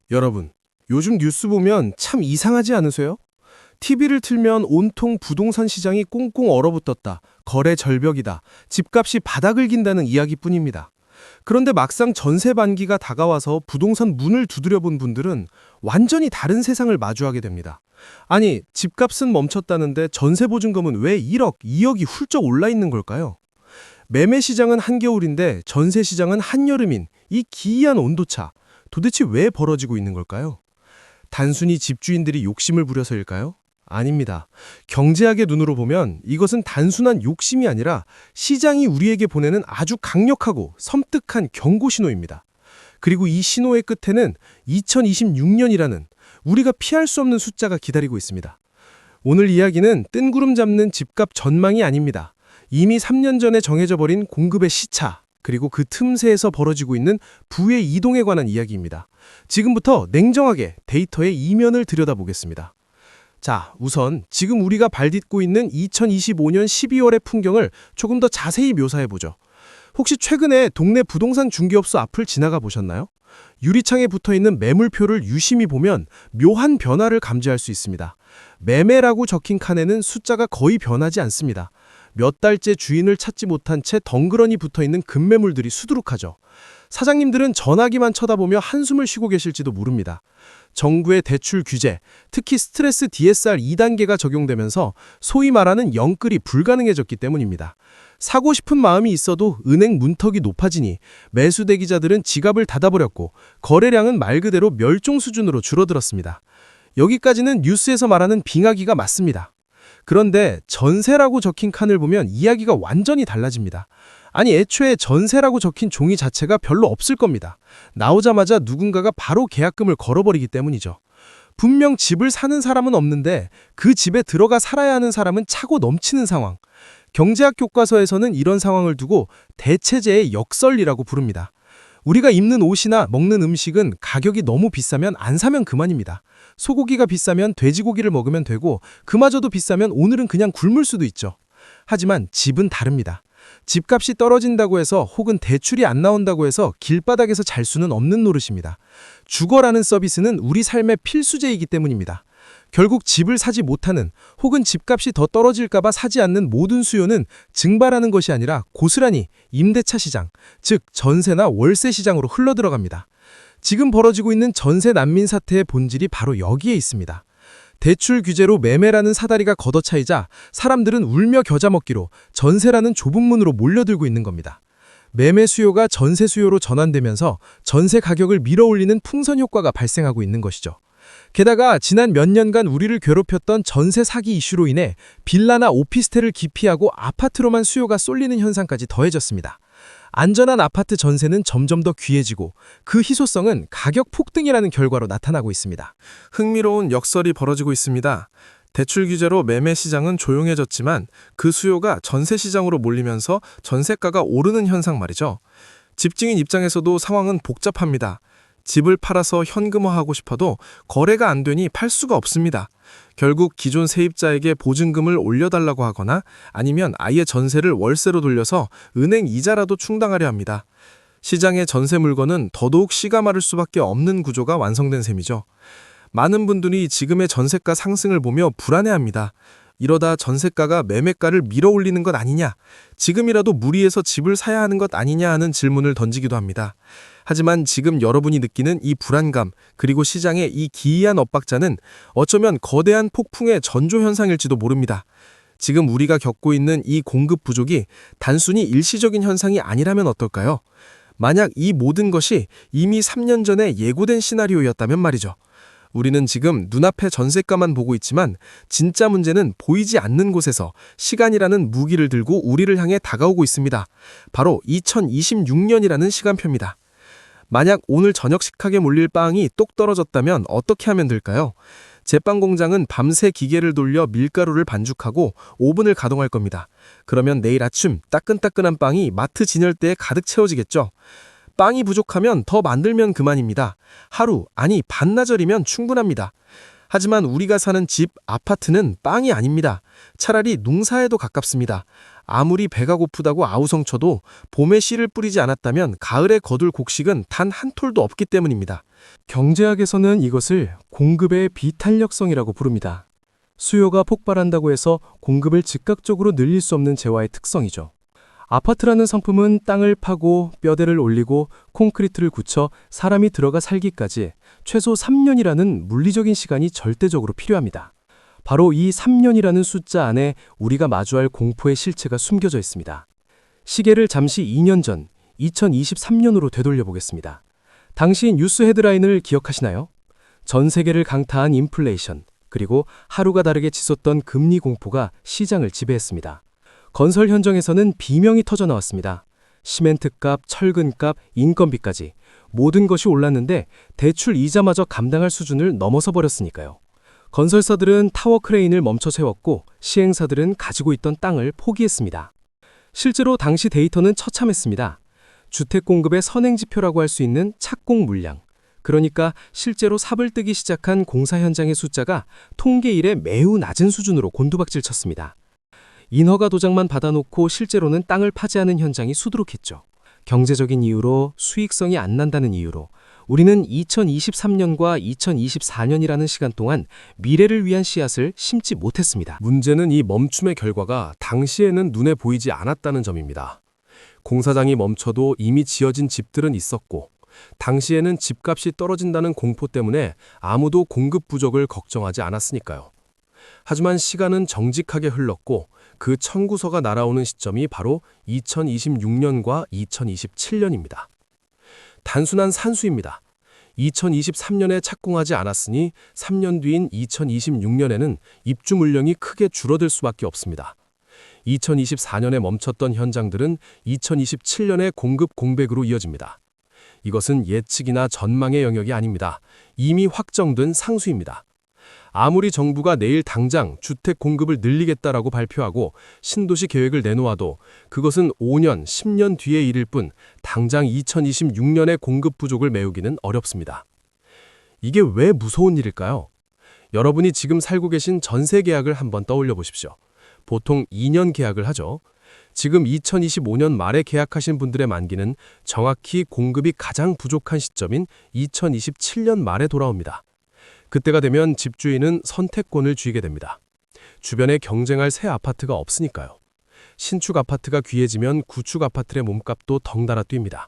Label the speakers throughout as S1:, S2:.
S1: 여러분, 요즘 뉴스 보면 참 이상하지 않으세요? TV를 틀면 온통 부동산 시장이 꽁꽁 얼어붙었다, 거래 절벽이다, 집값이 바닥을 긴다는 이야기뿐입니다. 그런데 막상 전세 반기가 다가와서 부동산 문을 두드려 본 분들은 완전히 다른 세상을 마주하게 됩니다. 아니, 집값은 멈췄다는데 전세 보증금은 왜 1억, 2억이 훌쩍 올라 있는 걸까요? 매매 시장은 한겨울인데 전세 시장은 한여름인 이 기이한 온도차, 도대체 왜 벌어지고 있는 걸까요? 단순히 집주인들이 욕심을 부려서일까요? 아닙니다. 경제학의 눈으로 보면 이것은 단순한 욕심이 아니라 시장이 우리에게 보내는 아주 강력하고 섬뜩한 경고 신호입니다. 그리고 이 신호의 끝에는 2026년이라는 우리가 피할 수 없는 숫자가 기다리고 있습니다. 오늘 이야기는 뜬구름 잡는 집값 전망이 아닙니다. 이미 3년 전에 정해져 버린 공급의 시차, 그리고 그 틈새에서 벌어지고 있는 부의 이동에 관한 이야기입니다. 지금부터 냉정하게 데이터의 이면을 들여다보겠습니다. 자, 우선 지금 우리가 발딛고 있는 2025년 12월의 풍경을 조금 더 자세히 묘사해보죠. 혹시 최근에 동네 부동산 중개업소 앞을 지나가 보셨나요? 유리창에 붙어있는 매물표를 유심히 보면 묘한 변화를 감지할 수 있습니다. 매매라고 적힌 칸에는 숫자가 거의 변하지 않습니다. 몇 달째 주인을 찾지 못한 채 덩그러니 붙어있는 급매물들이 수두룩하죠. 사장님들은 전화기만 쳐다보며 한숨을 쉬고 계실지도 모릅니다. 정부의 대출 규제, 특히 스트레스 DSR 2단계가 적용되면서 소위 말하는 영끌이 불가능해졌기 때문입니다. 사고 싶은 마음이 있어도 은행 문턱이 높아지니 매수 대기자들은 지갑을 닫아버렸고 거래량은 말 그대로 멸종 수준으로 줄어들었습니다. 여기까지는 뉴스에서 말하는 빙하기가 맞습니다. 그런데 전세라고 적힌 칸을 보면 이야기가 완전히 달라집니다. 아니, 애초에 전세라고 적힌 종이 자체가 별로 없을 겁니다. 나오자마자 누군가가 바로 계약금을 걸어버리기 때문이죠. 분명 집을 사는 사람은 없는데 그 집에 들어가 살아야 하는 사람은 차고 넘치는 상황. 경제학 교과서에서는 이런 상황을 두고 대체재의 역설이라고 부릅니다. 우리가 입는 옷이나 먹는 음식은 가격이 너무 비싸면 안 사면 그만입니다. 소고기가 비싸면 돼지고기를 먹으면 되고 그마저도 비싸면 오늘은 그냥 굶을 수도 있죠. 하지만 집은 다릅니다. 집값이 떨어진다고 해서 혹은 대출이 안 나온다고 해서 길바닥에서 잘 수는 없는 노릇입니다. 주거라는 서비스는 우리 삶의 필수제이기 때문입니다. 결국 집을 사지 못하는 혹은 집값이 더 떨어질까봐 사지 않는 모든 수요는 증발하는 것이 아니라 고스란히 임대차 시장, 즉 전세나 월세 시장으로 흘러들어갑니다. 지금 벌어지고 있는 전세 난민 사태의 본질이 바로 여기에 있습니다. 대출 규제로 매매라는 사다리가 걷어차이자 사람들은 울며 겨자 먹기로 전세라는 좁은 문으로 몰려들고 있는 겁니다. 매매 수요가 전세 수요로 전환되면서 전세 가격을 밀어올리는 풍선 효과가 발생하고 있는 것이죠. 게다가 지난 몇 년간 우리를 괴롭혔던 전세 사기 이슈로 인해 빌라나 오피스텔을 기피하고 아파트로만 수요가 쏠리는 현상까지 더해졌습니다. 안전한 아파트 전세는 점점 더 귀해지고 그 희소성은 가격 폭등이라는 결과로 나타나고 있습니다.
S2: 흥미로운 역설이 벌어지고 있습니다. 대출 규제로 매매 시장은 조용해졌지만 그 수요가 전세 시장으로 몰리면서 전세가가 오르는 현상 말이죠. 집주인 입장에서도 상황은 복잡합니다. 집을 팔아서 현금화하고 싶어도 거래가 안 되니 팔 수가 없습니다. 결국 기존 세입자에게 보증금을 올려달라고 하거나 아니면 아예 전세를 월세로 돌려서 은행 이자라도 충당하려 합니다. 시장의 전세 물건은 더더욱 씨가 마를 수밖에 없는 구조가 완성된 셈이죠. 많은 분들이 지금의 전세가 상승을 보며 불안해합니다. 이러다 전세가가 매매가를 밀어올리는 것 아니냐, 지금이라도 무리해서 집을 사야 하는 것 아니냐 하는 질문을 던지기도 합니다. 하지만 지금 여러분이 느끼는 이 불안감, 그리고 시장의 이 기이한 엇박자는 어쩌면 거대한 폭풍의 전조 현상일지도 모릅니다. 지금 우리가 겪고 있는 이 공급 부족이 단순히 일시적인 현상이 아니라면 어떨까요? 만약 이 모든 것이 이미 3년 전에 예고된 시나리오였다면 말이죠. 우리는 지금 눈앞에 전세가만 보고 있지만 진짜 문제는 보이지 않는 곳에서 시간이라는 무기를 들고 우리를 향해 다가오고 있습니다. 바로 2026년이라는 시간표입니다. 만약 오늘 저녁 식탁에 몰릴 빵이 똑 떨어졌다면 어떻게 하면 될까요? 제빵 공장은 밤새 기계를 돌려 밀가루를 반죽하고 오븐을 가동할 겁니다. 그러면 내일 아침 따끈따끈한 빵이 마트 진열대에 가득 채워지겠죠. 빵이 부족하면 더 만들면 그만입니다. 하루, 아니 반나절이면 충분합니다. 하지만 우리가 사는 집, 아파트는 빵이 아닙니다. 차라리 농사에도 가깝습니다. 아무리 배가 고프다고 아우성쳐도 봄에 씨를 뿌리지 않았다면 가을에 거둘 곡식은 단 한 톨도 없기 때문입니다.
S3: 경제학에서는 이것을 공급의 비탄력성이라고 부릅니다. 수요가 폭발한다고 해서 공급을 즉각적으로 늘릴 수 없는 재화의 특성이죠. 아파트라는 상품은 땅을 파고 뼈대를 올리고 콘크리트를 굳혀 사람이 들어가 살기까지 최소 3년이라는 물리적인 시간이 절대적으로 필요합니다. 바로 이 3년이라는 숫자 안에 우리가 마주할 공포의 실체가 숨겨져 있습니다. 시계를 잠시 2년 전, 2023년으로 되돌려 보겠습니다. 당시 뉴스 헤드라인을 기억하시나요? 전 세계를 강타한 인플레이션, 그리고 하루가 다르게 치솟던 금리 공포가 시장을 지배했습니다. 건설 현장에서는 비명이 터져 나왔습니다. 시멘트값, 철근값, 인건비까지 모든 것이 올랐는데 대출 이자마저 감당할 수준을 넘어서 버렸으니까요. 건설사들은 타워 크레인을 멈춰 세웠고 시행사들은 가지고 있던 땅을 포기했습니다. 실제로 당시 데이터는 처참했습니다. 주택 공급의 선행지표라고 할 수 있는 착공 물량, 그러니까 실제로 삽을 뜨기 시작한 공사 현장의 숫자가 통계 이래 매우 낮은 수준으로 곤두박질 쳤습니다. 인허가 도장만 받아놓고 실제로는 땅을 파지하는 현장이 수두룩했죠. 경제적인 이유로, 수익성이 안 난다는 이유로 우리는 2023년과 2024년이라는 시간 동안 미래를 위한 씨앗을 심지 못했습니다.
S1: 문제는 이 멈춤의 결과가 당시에는 눈에 보이지 않았다는 점입니다. 공사장이 멈춰도 이미 지어진 집들은 있었고, 당시에는 집값이 떨어진다는 공포 때문에 아무도 공급 부족을 걱정하지 않았으니까요. 하지만 시간은 정직하게 흘렀고 그 청구서가 날아오는 시점이 바로 2026년과 2027년입니다. 단순한 산수입니다. 2023년에 착공하지 않았으니 3년 뒤인 2026년에는 입주 물량이 크게 줄어들 수밖에 없습니다. 2024년에 멈췄던 현장들은 2027년에 공급 공백으로 이어집니다. 이것은 예측이나 전망의 영역이 아닙니다. 이미 확정된 상수입니다. 아무리 정부가 내일 당장 주택 공급을 늘리겠다라고 발표하고 신도시 계획을 내놓아도 그것은 5년, 10년 뒤의 일일 뿐 당장 2026년의 공급 부족을 메우기는 어렵습니다. 이게 왜 무서운 일일까요? 여러분이 지금 살고 계신 전세 계약을 한번 떠올려 보십시오. 보통 2년 계약을 하죠. 지금 2025년 말에 계약하신 분들의 만기는 정확히 공급이 가장 부족한 시점인 2027년 말에 돌아옵니다. 그때가 되면 집주인은 선택권을 쥐게 됩니다. 주변에 경쟁할 새 아파트가 없으니까요. 신축 아파트가 귀해지면 구축 아파트의 몸값도 덩달아 뜁니다.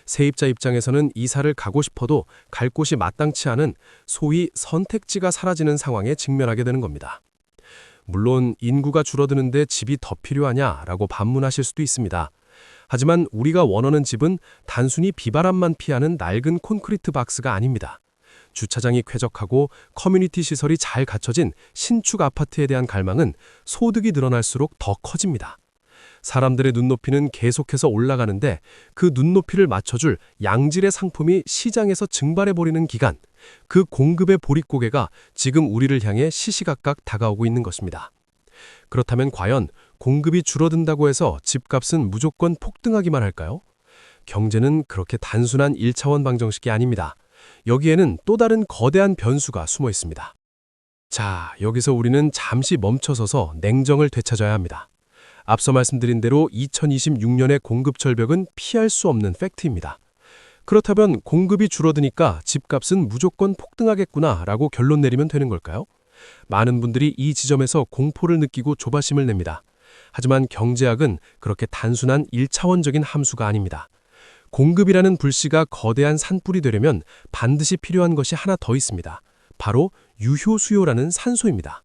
S1: 세입자 입장에서는 이사를 가고 싶어도 갈 곳이 마땅치 않은 소위 선택지가 사라지는 상황에 직면하게 되는 겁니다. 물론 인구가 줄어드는데 집이 더 필요하냐라고 반문하실 수도 있습니다. 하지만 우리가 원하는 집은 단순히 비바람만 피하는 낡은 콘크리트 박스가 아닙니다. 주차장이 쾌적하고 커뮤니티 시설이 잘 갖춰진 신축 아파트에 대한 갈망은 소득이 늘어날수록 더 커집니다. 사람들의 눈높이는 계속해서 올라가는데 그 눈높이를 맞춰줄 양질의 상품이 시장에서 증발해버리는 기간, 그 공급의 보릿고개가 지금 우리를 향해 시시각각 다가오고 있는 것입니다. 그렇다면 과연 공급이 줄어든다고 해서 집값은 무조건 폭등하기만 할까요? 경제는 그렇게 단순한 1차원 방정식이 아닙니다. 여기에는 또 다른 거대한 변수가 숨어 있습니다. 자, 여기서 우리는 잠시 멈춰서서 냉정을 되찾아야 합니다. 앞서 말씀드린 대로 2026년의 공급 절벽은 피할 수 없는 팩트입니다. 그렇다면 공급이 줄어드니까 집값은 무조건 폭등하겠구나라고 결론 내리면 되는 걸까요? 많은 분들이 이 지점에서 공포를 느끼고 조바심을 냅니다. 하지만 경제학은 그렇게 단순한 1차원적인 함수가 아닙니다. 공급이라는 불씨가 거대한 산불이 되려면 반드시 필요한 것이 하나 더 있습니다. 바로 유효수요라는 산소입니다.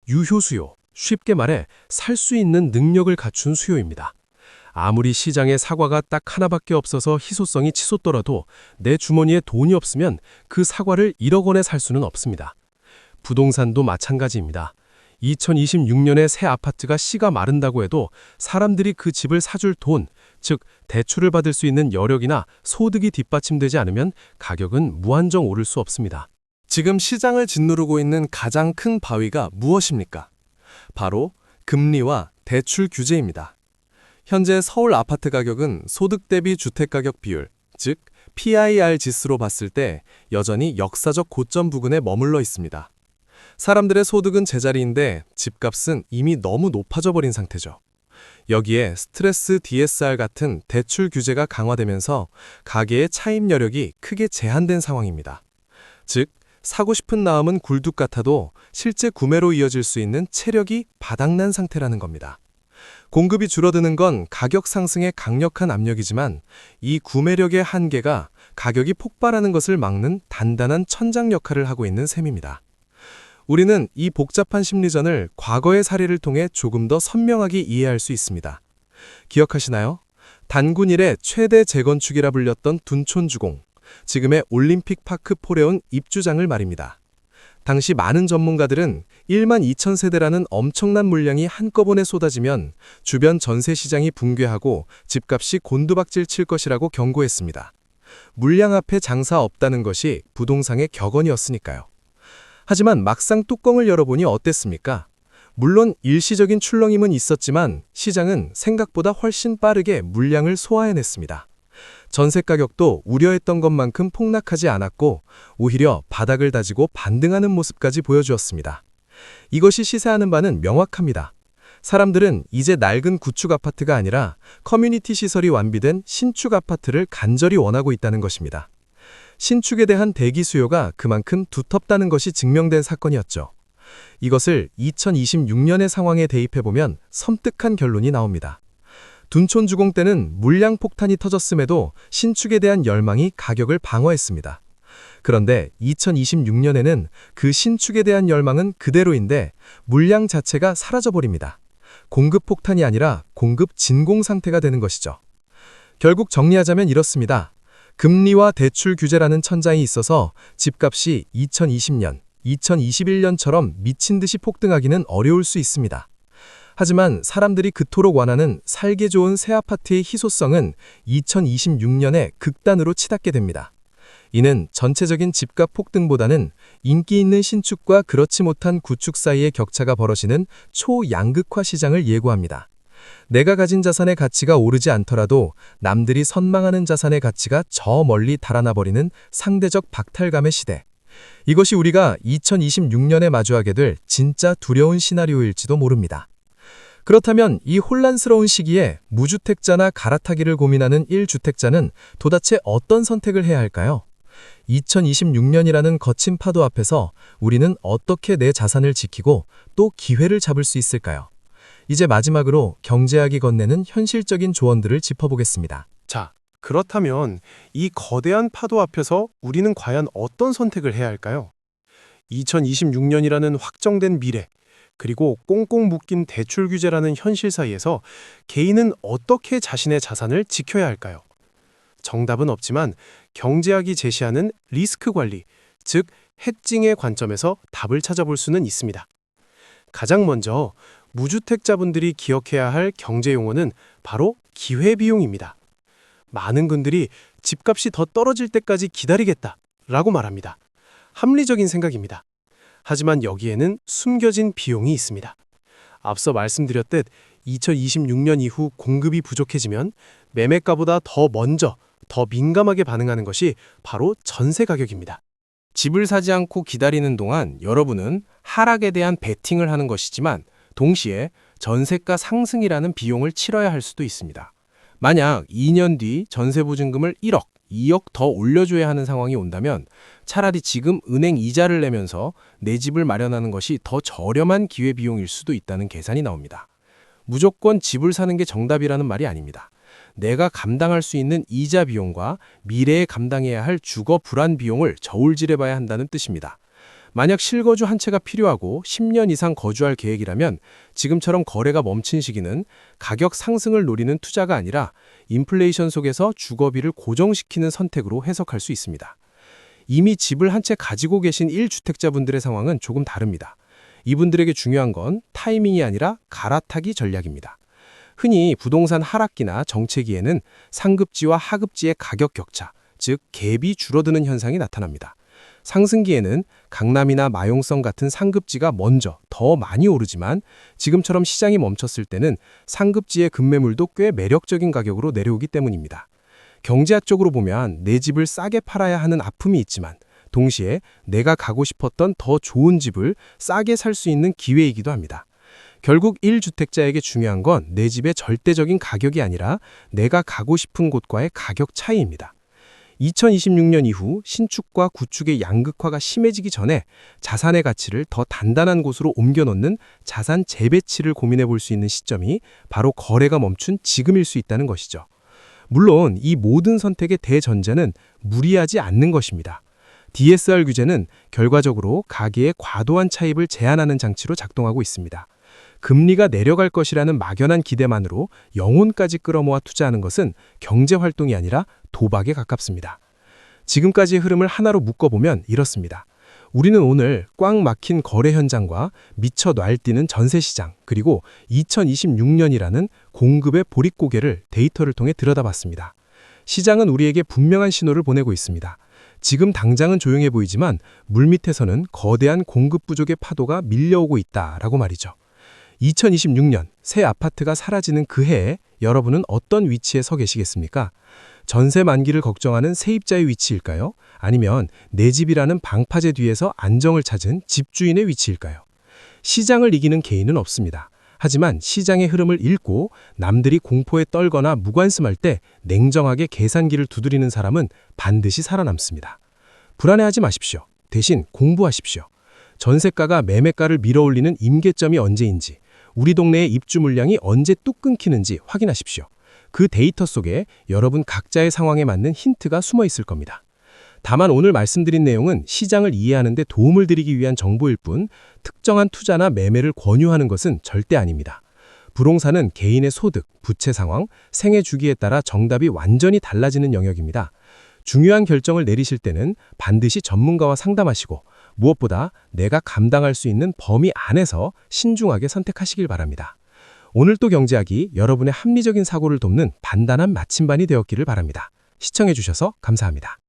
S1: 유효수요, 쉽게 말해 살 수 있는 능력을 갖춘 수요입니다. 아무리 시장에 사과가 딱 하나밖에 없어서 희소성이 치솟더라도 내 주머니에 돈이 없으면 그 사과를 1억 원에 살 수는 없습니다. 부동산도 마찬가지입니다. 2026년에 새 아파트가 씨가 마른다고 해도 사람들이 그 집을 사줄 돈, 즉 대출을 받을 수 있는 여력이나 소득이 뒷받침되지 않으면 가격은 무한정 오를 수 없습니다.
S2: 지금 시장을 짓누르고 있는 가장 큰 바위가 무엇입니까? 바로 금리와 대출 규제입니다. 현재 서울 아파트 가격은 소득 대비 주택가격 비율, 즉 PIR 지수로 봤을 때 여전히 역사적 고점 부근에 머물러 있습니다. 사람들의 소득은 제자리인데 집값은 이미 너무 높아져 버린 상태죠. 여기에 스트레스 DSR 같은 대출 규제가 강화되면서 가계의 차입 여력이 크게 제한된 상황입니다. 즉, 사고 싶은 마음은 굴뚝 같아도 실제 구매로 이어질 수 있는 체력이 바닥난 상태라는 겁니다. 공급이 줄어드는 건 가격 상승의 강력한 압력이지만 이 구매력의 한계가 가격이 폭발하는 것을 막는 단단한 천장 역할을 하고 있는 셈입니다. 우리는 이 복잡한 심리전을 과거의 사례를 통해 조금 더 선명하게 이해할 수 있습니다. 기억하시나요? 단군 이래 최대 재건축이라 불렸던 둔촌주공, 지금의 올림픽 파크 포레온 입주장을 말입니다. 당시 많은 전문가들은 1만 2천 세대라는 엄청난 물량이 한꺼번에 쏟아지면 주변 전세 시장이 붕괴하고 집값이 곤두박질 칠 것이라고 경고했습니다. 물량 앞에 장사 없다는 것이 부동산의 격언이었으니까요. 하지만 막상 뚜껑을 열어보니 어땠습니까? 물론 일시적인 출렁임은 있었지만 시장은 생각보다 훨씬 빠르게 물량을 소화해냈습니다. 전세 가격도 우려했던 것만큼 폭락하지 않았고 오히려 바닥을 다지고 반등하는 모습까지 보여주었습니다. 이것이 시사하는 바는 명확합니다. 사람들은 이제 낡은 구축 아파트가 아니라 커뮤니티 시설이 완비된 신축 아파트를 간절히 원하고 있다는 것입니다. 신축에 대한 대기 수요가 그만큼 두텁다는 것이 증명된 사건이었죠. 이것을 2026년의 상황에 대입해보면 섬뜩한 결론이 나옵니다. 둔촌주공 때는 물량 폭탄이 터졌음에도 신축에 대한 열망이 가격을 방어했습니다. 그런데 2026년에는 그 신축에 대한 열망은 그대로인데 물량 자체가 사라져버립니다. 공급 폭탄이 아니라 공급 진공 상태가 되는 것이죠. 결국 정리하자면 이렇습니다. 금리와 대출 규제라는 천장이 있어서 집값이 2020년, 2021년처럼 미친 듯이 폭등하기는 어려울 수 있습니다. 하지만 사람들이 그토록 원하는 살기 좋은 새 아파트의 희소성은 2026년에 극단으로 치닫게 됩니다. 이는 전체적인 집값 폭등보다는 인기 있는 신축과 그렇지 못한 구축 사이의 격차가 벌어지는 초양극화 시장을 예고합니다. 내가 가진 자산의 가치가 오르지 않더라도 남들이 선망하는 자산의 가치가 저 멀리 달아나 버리는 상대적 박탈감의 시대. 이것이 우리가 2026년에 마주하게 될 진짜 두려운 시나리오일지도 모릅니다. 그렇다면 이 혼란스러운 시기에 무주택자나 갈아타기를 고민하는 1주택자는 도대체 어떤 선택을 해야 할까요? 2026년이라는 거친 파도 앞에서 우리는 어떻게 내 자산을 지키고 또 기회를 잡을 수 있을까요? 이제 마지막으로 경제학이 건네는 현실적인 조언들을 짚어보겠습니다.
S1: 자, 그렇다면 이 거대한 파도 앞에서 우리는 과연 어떤 선택을 해야 할까요? 2026년이라는 확정된 미래, 그리고 꽁꽁 묶인 대출 규제라는 현실 사이에서 개인은 어떻게 자신의 자산을 지켜야 할까요? 정답은 없지만 경제학이 제시하는 리스크 관리, 즉 해칭의 관점에서 답을 찾아볼 수는 있습니다. 가장 먼저 무주택자분들이 기억해야 할 경제 용어는 바로 기회비용입니다. 많은 분들이 집값이 더 떨어질 때까지 기다리겠다라고 말합니다. 합리적인 생각입니다. 하지만 여기에는 숨겨진 비용이 있습니다. 앞서 말씀드렸듯 2026년 이후 공급이 부족해지면 매매가보다 더 먼저, 더 민감하게 반응하는 것이 바로 전세 가격입니다.
S4: 집을 사지 않고 기다리는 동안 여러분은 하락에 대한 베팅을 하는 것이지만 동시에 전세가 상승이라는 비용을 치러야 할 수도 있습니다. 만약 2년 뒤 전세보증금을 1억, 2억 더 올려줘야 하는 상황이 온다면 차라리 지금 은행 이자를 내면서 내 집을 마련하는 것이 더 저렴한 기회비용일 수도 있다는 계산이 나옵니다. 무조건 집을 사는 게 정답이라는 말이 아닙니다. 내가 감당할 수 있는 이자 비용과 미래에 감당해야 할 주거 불안 비용을 저울질해봐야 한다는 뜻입니다. 만약 실거주 한 채가 필요하고 10년 이상 거주할 계획이라면 지금처럼 거래가 멈춘 시기는 가격 상승을 노리는 투자가 아니라 인플레이션 속에서 주거비를 고정시키는 선택으로 해석할 수 있습니다. 이미 집을 한 채 가지고 계신 1주택자분들의 상황은 조금 다릅니다. 이분들에게 중요한 건 타이밍이 아니라 갈아타기 전략입니다. 흔히 부동산 하락기나 정체기에는 상급지와 하급지의 가격 격차, 즉 갭이 줄어드는 현상이 나타납니다. 상승기에는 강남이나 마용성 같은 상급지가 먼저 더 많이 오르지만 지금처럼 시장이 멈췄을 때는 상급지의 급매물도 꽤 매력적인 가격으로 내려오기 때문입니다. 경제학적으로 보면 내 집을 싸게 팔아야 하는 아픔이 있지만 동시에 내가 가고 싶었던 더 좋은 집을 싸게 살 수 있는 기회이기도 합니다. 결국 1주택자에게 중요한 건 내 집의 절대적인 가격이 아니라 내가 가고 싶은 곳과의 가격 차이입니다. 2026년 이후 신축과 구축의 양극화가 심해지기 전에 자산의 가치를 더 단단한 곳으로 옮겨놓는 자산 재배치를 고민해 볼 수 있는 시점이 바로 거래가 멈춘 지금일 수 있다는 것이죠. 물론 이 모든 선택의 대전제는 무리하지 않는 것입니다. DSR 규제는 결과적으로 가계의 과도한 차입을 제한하는 장치로 작동하고 있습니다. 금리가 내려갈 것이라는 막연한 기대만으로 영혼까지 끌어모아 투자하는 것은 경제활동이 아니라 도박에 가깝습니다. 지금까지의 흐름을 하나로 묶어보면 이렇습니다. 우리는 오늘 꽉 막힌 거래 현장과 미쳐 날뛰는 전세시장, 그리고 2026년이라는 공급의 보릿고개를 데이터를 통해 들여다봤습니다. 시장은 우리에게 분명한 신호를 보내고 있습니다. 지금 당장은 조용해 보이지만 물밑에서는 거대한 공급 부족의 파도가 밀려오고 있다라고 말이죠. 2026년 새 아파트가 사라지는 그 해에 여러분은 어떤 위치에 서 계시겠습니까? 전세 만기를 걱정하는 세입자의 위치일까요? 아니면 내 집이라는 방파제 뒤에서 안정을 찾은 집주인의 위치일까요? 시장을 이기는 개인은 없습니다. 하지만 시장의 흐름을 읽고 남들이 공포에 떨거나 무관심할 때 냉정하게 계산기를 두드리는 사람은 반드시 살아남습니다. 불안해하지 마십시오. 대신 공부하십시오. 전세가가 매매가를 밀어올리는 임계점이 언제인지, 우리 동네의 입주 물량이 언제 뚝 끊기는지 확인하십시오. 그 데이터 속에 여러분 각자의 상황에 맞는 힌트가 숨어 있을 겁니다. 다만 오늘 말씀드린 내용은 시장을 이해하는 데 도움을 드리기 위한 정보일 뿐 특정한 투자나 매매를 권유하는 것은 절대 아닙니다. 부동산은 개인의 소득, 부채 상황, 생애 주기에 따라 정답이 완전히 달라지는 영역입니다. 중요한 결정을 내리실 때는 반드시 전문가와 상담하시고 무엇보다 내가 감당할 수 있는 범위 안에서 신중하게 선택하시길 바랍니다. 오늘도 경제학이 여러분의 합리적인 사고를 돕는 단단한 마침반이 되었기를 바랍니다. 시청해주셔서 감사합니다.